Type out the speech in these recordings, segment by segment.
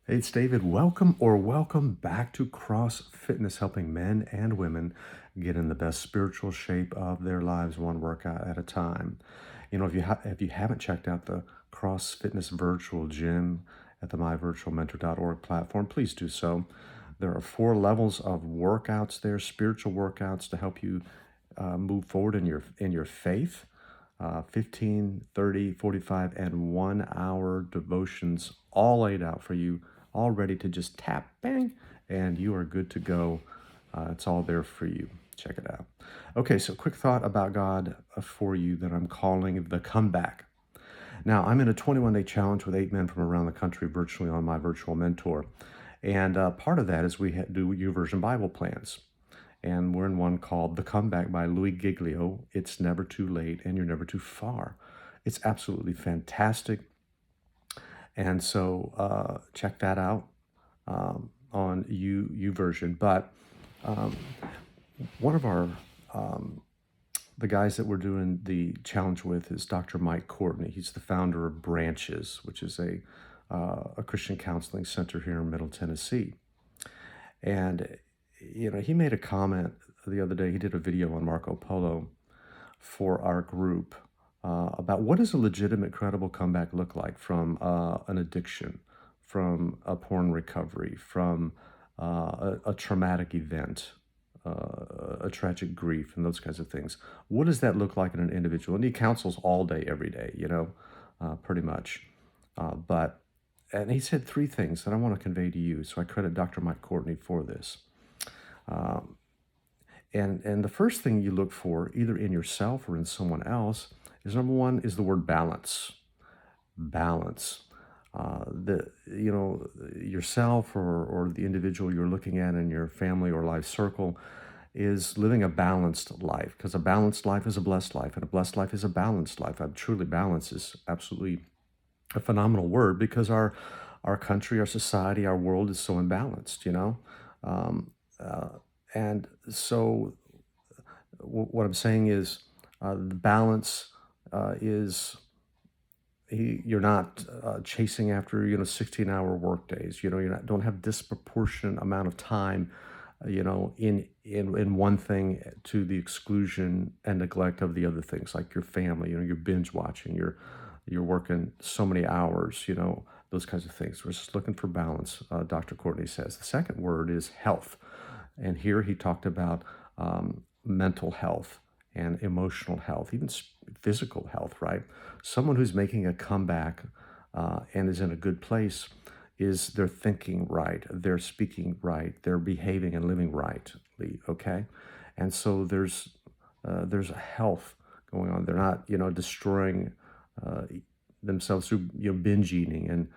Hey, it's David. Welcome back to Cross Fitness, helping men and women get in the best spiritual shape of their lives, one workout at a time. If you haven't checked out the Cross Fitness virtual gym at the myvirtualmentor.org platform, please do so. There are 4 levels of workouts there, spiritual workouts to help you move forward in your faith. 15, 30, 45, and 1 hour devotions all laid out for you, all ready to just tap, bang, and you are good to go. It's all there for you. Check it out. Okay, so quick thought about God for you that I'm calling the comeback. Now, I'm in a 21-day challenge with 8 men from around the country virtually on my virtual mentor. And part of that is we do YouVersion Bible plans. And we're in one called The Comeback by Louis Giglio. It's never too late and you're never too far. It's absolutely fantastic. And so check that out on YouVersion. But um, one of the guys that we're doing the challenge with is Dr. Mike Courtney. He's the founder of Branches, which is a Christian counseling center here in Middle Tennessee. And he made a comment the other day. He did a video on Marco Polo for our group about what does a legitimate, credible comeback look like from an addiction, from a porn recovery, from a traumatic event, a tragic grief, and those kinds of things. What does that look like in an individual? And he counsels all day, every day, pretty much. But and he said 3 things that I want to convey to you. So I credit Dr. Mike Courtney for this. Um, and the first thing you look for, either in yourself or in someone else, is number one is the word balance. Balance. Yourself or the individual you're looking at in your family or life circle is living a balanced life, because a balanced life is a blessed life, and a blessed life is a balanced life. Truly, balance is absolutely a phenomenal word because our country, our society, our world is so imbalanced. Um, uh, and so what I'm saying is the balance is you're not chasing after 16-hour work days. You're not don't have disproportionate amount of time in one thing to the exclusion and neglect of the other things like your family. You're binge watching, you're working so many hours, those kinds of things. We're just looking for balance, Dr. Courtney says. The second word is health. And here he talked about mental health and emotional health, even physical health, right? Someone who's making a comeback and is in a good place is they're thinking right, they're speaking right, they're behaving and living rightly, okay? And so there's a health going on. They're not, destroying uh, themselves through binge eating and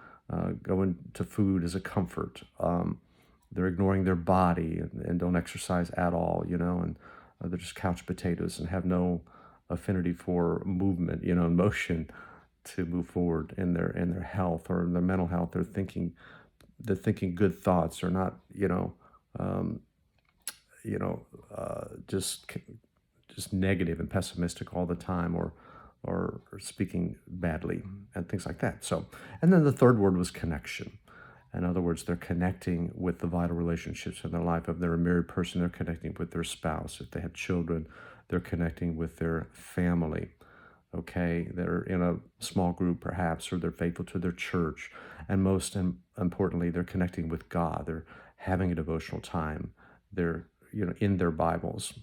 going to food as a comfort. They're ignoring their body and don't exercise at all, and they're just couch potatoes and have no affinity for movement, and motion to move forward in their health or in their mental health. They're thinking good thoughts. They're not, um, just negative and pessimistic all the time, or speaking badly and things like that. So, and then the third word was connection. In other words, they're connecting with the vital relationships in their life. If they're a married person, they're connecting with their spouse. If they have children, they're connecting with their family. Okay, they're in a small group perhaps, or they're faithful to their church. And most importantly, they're connecting with God. They're having a devotional time. They're, in their Bibles.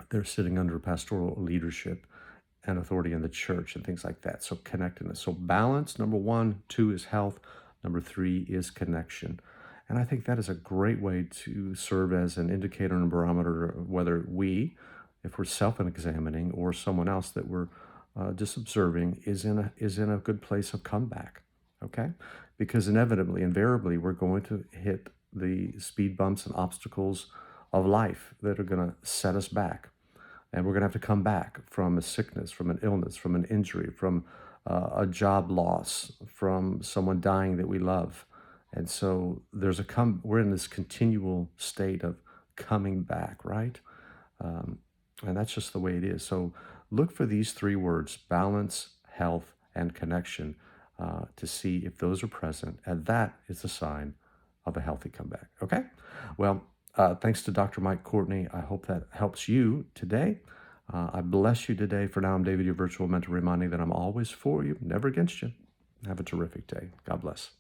They're sitting under pastoral leadership and authority in the church and things like that. So connectedness. So balance, number 1. 2 is health. Number 3 is connection. And I think that is a great way to serve as an indicator and a barometer of whether we, if we're self-examining, or someone else that we're just observing, is in a good place of comeback. Okay? Because inevitably, invariably, we're going to hit the speed bumps and obstacles of life that are going to set us back. And we're going to have to come back from a sickness, from an illness, from an injury, from a job loss, from someone dying that we love. And so we're in this continual state of coming back, right? Um, and that's just the way it is. So look for these 3 words: balance, health, and connection. to see if those are present. And that is a sign of a healthy comeback. Okay? Well, thanks to Dr. Mike Courtney. I hope that helps you today. I bless you today. For now, I'm David, your virtual mentor, reminding that I'm always for you, never against you. Have a terrific day. God bless.